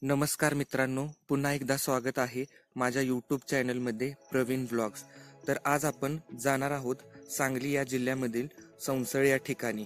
नमस्कार मित्रांनो, पुन्हा एकदा स्वागत आहे माझ्या यूट्यूब चॅनलमध्ये प्रवीण व्लॉग्स. तर आज आपण जाणार आहोत सांगली या जिल्ह्यामधील सौंसळ या ठिकाणी.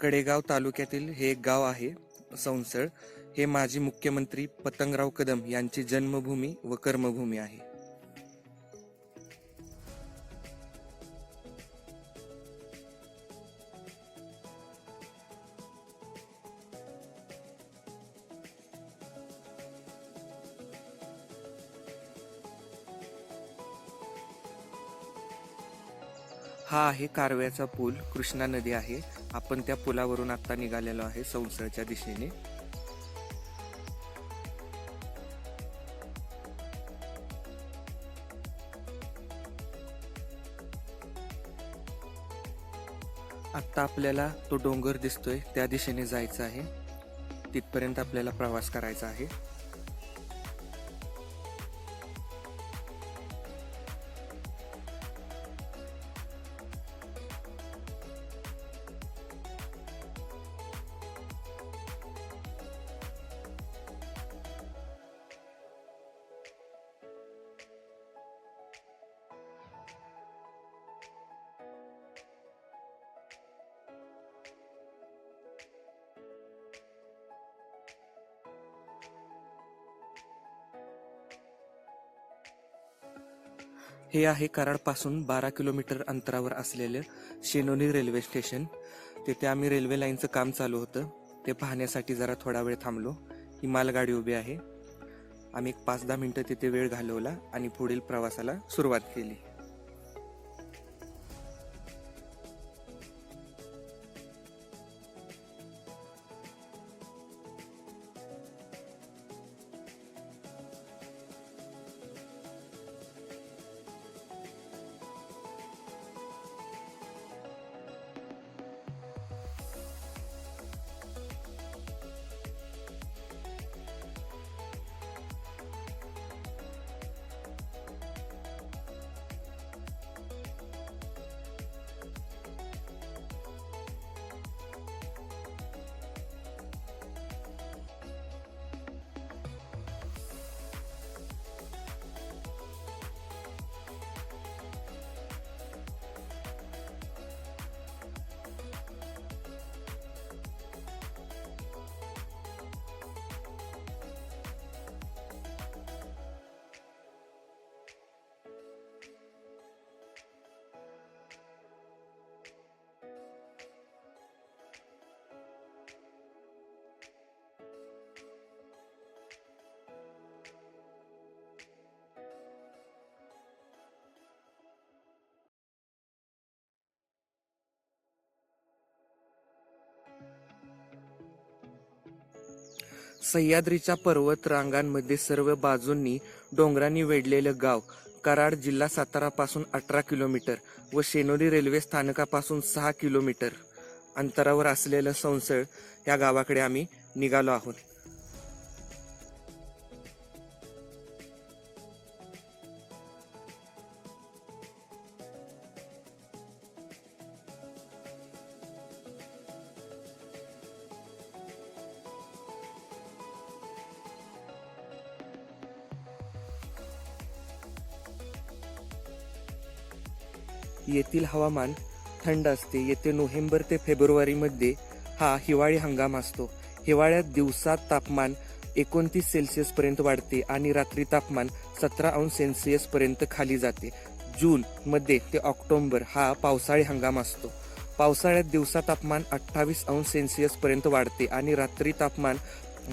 कडेगाव तालुक्यातील हे एक गाव आहे सौंसळ. हे माजी मुख्यमंत्री पतंगराव कदम यांची जन्मभूमी व कर्मभूमी आहे. हा आहे कारव्याचा पूल. कृष्णा नदी आहे. आपण त्या पुलावरून आता निघालेलो आहे सौंसळच्या दिशेने. आता आपल्याला तो डोंगर दिसतोय त्या दिशेने जायचं आहे. तिथपर्यंत आपल्याला प्रवास करायचा आहे. हे आहे कराडपासून 12 किलोमीटर अंतरावर असलेले शेनोली रेल्वे स्टेशन. तिथे आम्ही रेल्वे लाईनचं काम चालू होतं ते पाहण्यासाठी जरा थोडा वेळ थांबलो. ही मालगाडी उभी आहे. आम्ही एक 5-10 मिनिटं तिथे वेळ घालवला आणि पुढील प्रवासाला सुरुवात केली. सह्याद्रीच्या पर्वत रांगांमध्ये सर्व बाजूंनी डोंगरांनी वेढलेलं गाव कराड, जिल्हा सातारा पासून 18 किलोमीटर व शेनोली रेल्वे स्थानकापासून 6 किलोमीटर अंतरावर असलेलं सौंसळ या गावाकडे आम्ही निघालो आहोत. येथील हवामान थंड असते. येथे नोव्हेंबर ते फेब्रुवारीमध्ये हा हिवाळी हंगाम असतो. हिवाळ्यात दिवसात तापमान 29 सेल्सिअस पर्यंत वाढते आणि रात्री तापमान 17 अंश सेल्सिअस पर्यंत खाली जाते. जून मध्ये ते ऑक्टोबर हा पावसाळी हंगाम असतो. पावसाळ्यात दिवसा तापमान 28 अंश सेल्सिअस पर्यंत वाढते आणि रात्री तापमान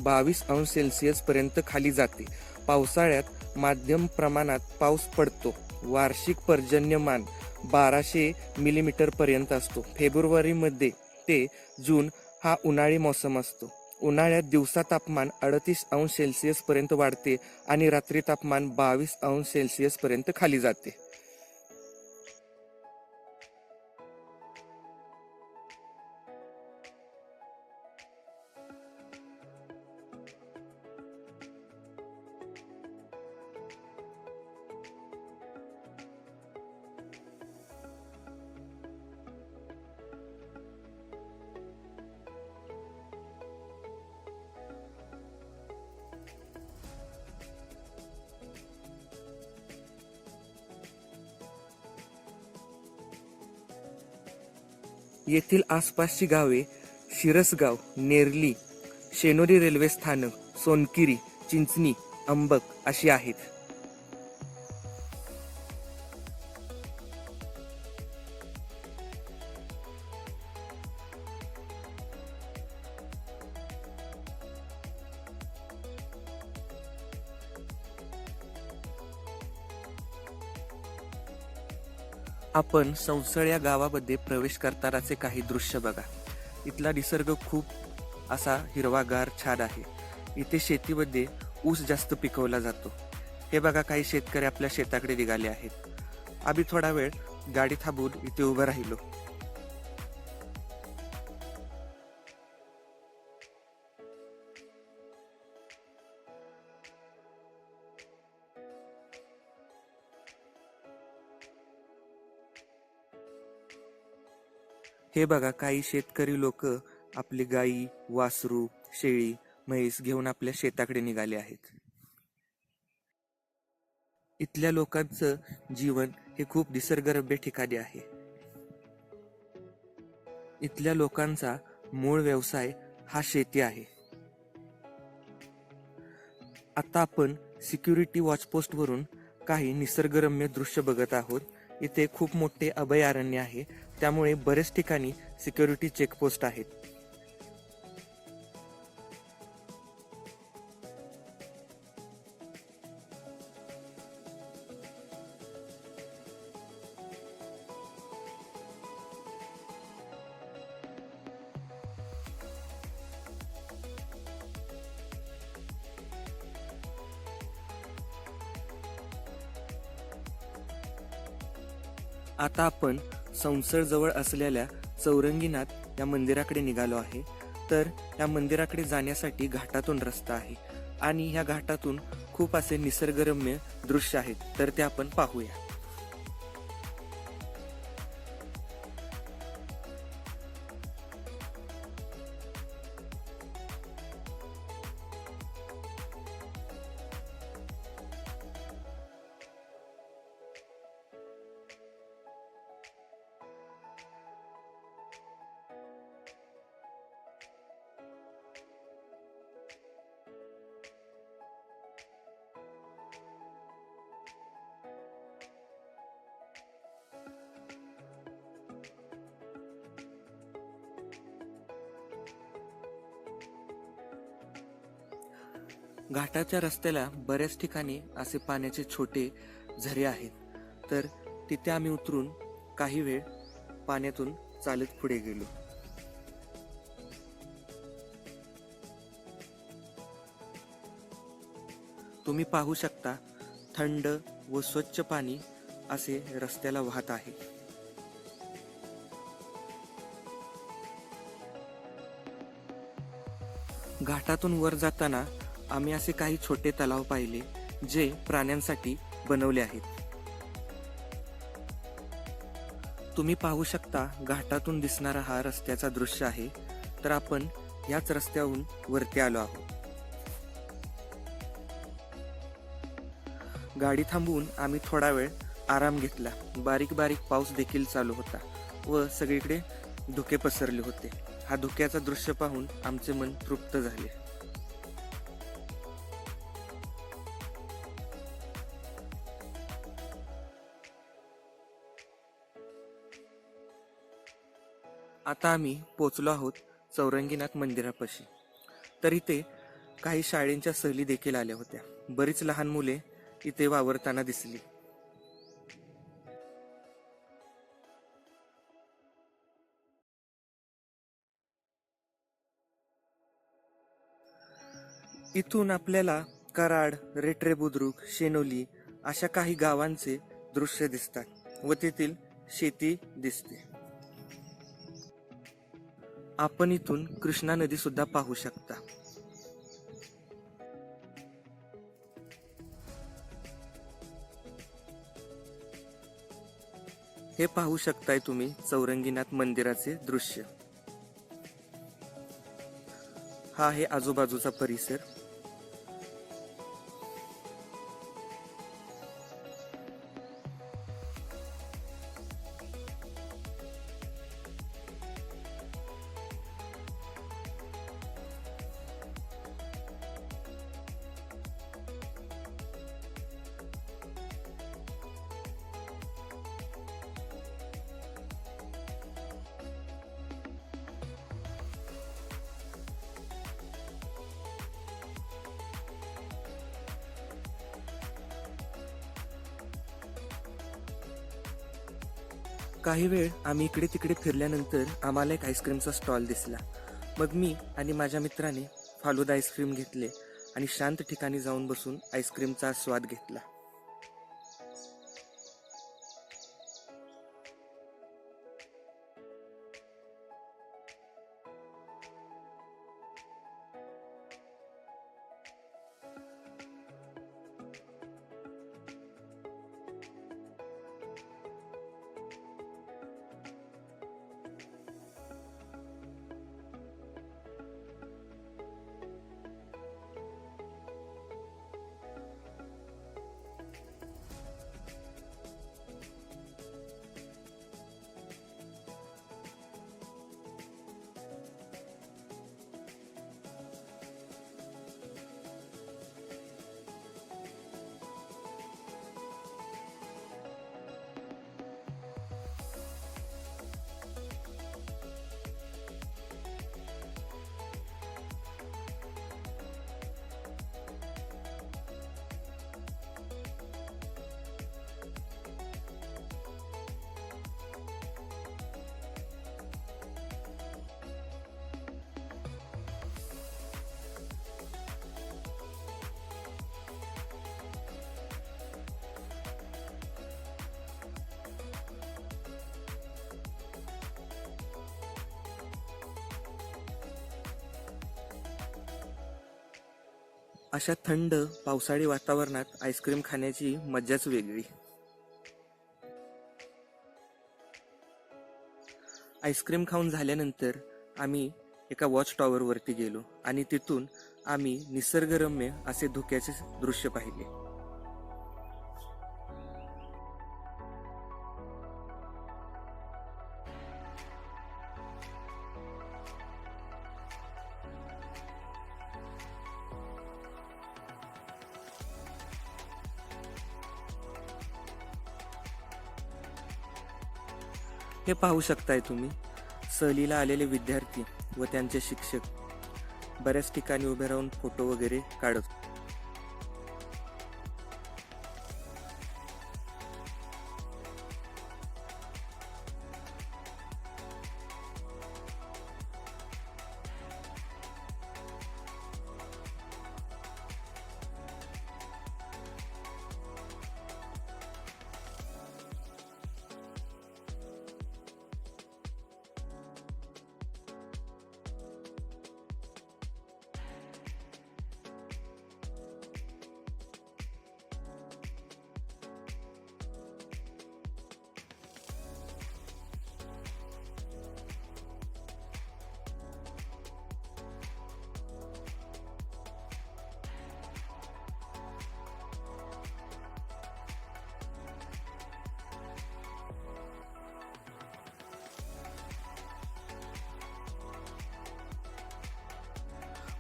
22 अंश सेल्सिअस पर्यंत खाली जाते. पावसाळ्यात मध्यम प्रमाणात पाऊस पडतो. वार्षिक पर्जन्यमान 1200 मिलीमीटर पर्यंत असतो. फेब्रुवारीमध्ये ते जून हा उन्हाळी मोसम असतो. उन्हाळ्यात दिवसा तापमान 38 अंश सेल्सिअस पर्यंत वाढते आणि रात्री तापमान 22 अंश सेल्सिअस पर्यंत खाली जाते. येथील आसपासची गावे शिरसगाव, नेरली, शेनोरी रेल्वे स्थानक, सोनकिरी, चिंचणी, अंबक अशी आहेत. आपण संसळ या गावामध्ये प्रवेश करतानाचे काही दृश्य बघा. इथला निसर्ग खूप असा हिरवागार छान आहे. इथे शेतीमध्ये ऊस जास्त पिकवला जातो. हे बघा, काही शेतकरी आपल्या शेताकडे निघाले आहेत. आम्ही थोडा वेळ गाडी थांबवून इथे उभं राहिलो. हे बघा, काही शेतकरी लोक आपली गाई, वासरू, शेळी, म्हैस घेऊन आपल्या शेताकडे निघाले आहेत. इथल्या लोकांचं जीवन हे खूप निसर्गरम्य ठिकाणी आहे. इथल्या लोकांचा मूळ व्यवसाय हा शेती आहे. आता आपण सिक्युरिटी वॉचपोस्ट वरून काही निसर्गरम्य दृश्य बघत आहोत. इथे खूप मोठे अभयारण्य आहे, त्यामुळे बरेच ठिकाणी सिक्युरिटी चेकपोस्ट आहेत. आता आपण संसळ जवळ असलेल्या चौरंगीनाथ या मंदिराकडे निघालो आहे. तर या मंदिराकडे जाण्यासाठी घाटातून रस्ता आहे आणि ह्या घाटातून खूप असे निसर्गरम्य दृश्य आहेत, तर ते आपण पाहूया. घाटाच्या रस्त्याला बऱ्याच ठिकाणी असे पाण्याचे छोटे झरे आहेत. तर तिथे आम्ही उतरून काही वेळ पाण्यातून चालत पुढे गेलो. तुम्ही पाहू शकता, थंड व स्वच्छ पाणी असे रस्त्याला वाहत आहे. घाटातून वर जाताना आम्ही असे काही छोटे तलाव पाहिले, जे प्राण्यांसाठी बनवले आहेत. तुम्ही पाहू शकता, घाटातून दिसणारा हा रस्त्याचा दृश्य आहे. तर आपण याच रस्त्याहून वरती आलो आहोत. गाडी थांबवून आम्ही थोडा वेळ आराम घेतला. बारीक बारीक पाऊस देखील चालू होता व सगळीकडे धुके पसरले होते. हा धुक्याचा दृश्य पाहून आमचे मन तृप्त झाले. आता आम्ही पोचलो आहोत चौरंगीनाथ मंदिरापाशी. तर इथे काही शाळेंच्या सहली देखील आल्या होत्या. बरीच लहान मुले इथे वावरताना दिसली. इथून आपल्याला कराड, रेट्रे बुद्रुक, शेनोली अशा काही गावांचे दृश्य दिसतात व तेथील शेती दिसते. आपण इथून कृष्णा नदी सुद्धा पाहू शकता. हे पाहू शकताय तुम्ही चौरंगीनाथ मंदिराचे दृश्य. हा आहे आजूबाजूचा परिसर. काही वेळ आम्ही इकडे तिकडे फिरल्यानंतर आम्हाला एक आईस्क्रीमचा स्टॉल दिसला. मग मी आणि माझ्या मित्राने फालुदा आईस्क्रीम घेतले आणि शांत ठिकाणी जाऊन बसून आईस्क्रीमचा स्वाद घेतला. अशा थंड पावसाळी वातावरणात आईस्क्रीम खाण्याची मजाच वेगळी. आईस्क्रीम खाऊन झाल्यानंतर आम्ही एका वॉच टॉवर वरती गेलो आणि तिथून आम्ही निसर्गरम्य असे धुक्याचे दृश्य पाहिले. हे पाहू शकताय तुम्ही, सहलीला आलेले विद्यार्थी व त्यांचे शिक्षक बऱ्याच ठिकाणी उभे राहून फोटो वगैरे काढत.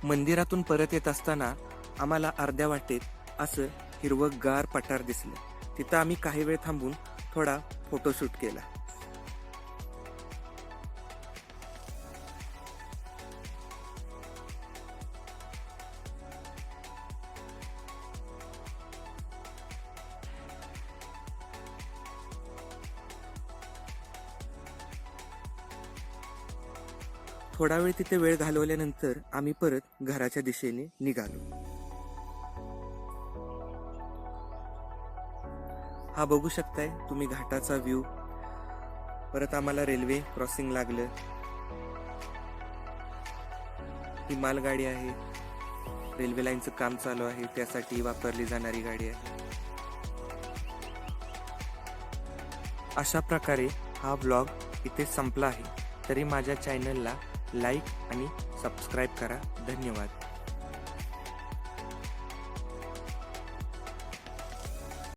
मंदिरातून परत येत असताना आम्हाला अर्ध्या वाटेत असं हिरवंगार पठार दिसलं. तिथं आम्ही काही वेळ थांबून थोडा फोटोशूट केला. थोडा वेळ तिथे वेळ घालवल्यानंतर आम्ही परत घराच्या दिशेने निघालो. हा बघू शकताय तुम्ही घाटाचा व्ह्यू. परत आम्हाला रेल्वे क्रॉसिंग लागलं. ही मालगाडी आहे, रेल्वे लाईनचं काम चालू आहे, त्यासाठी वापरली जाणारी गाडी आहे. अशा प्रकारे हा व्लॉग इथे संपला आहे. तरी माझ्या चॅनलला लाईक आणि सबस्क्राईब करा. धन्यवाद.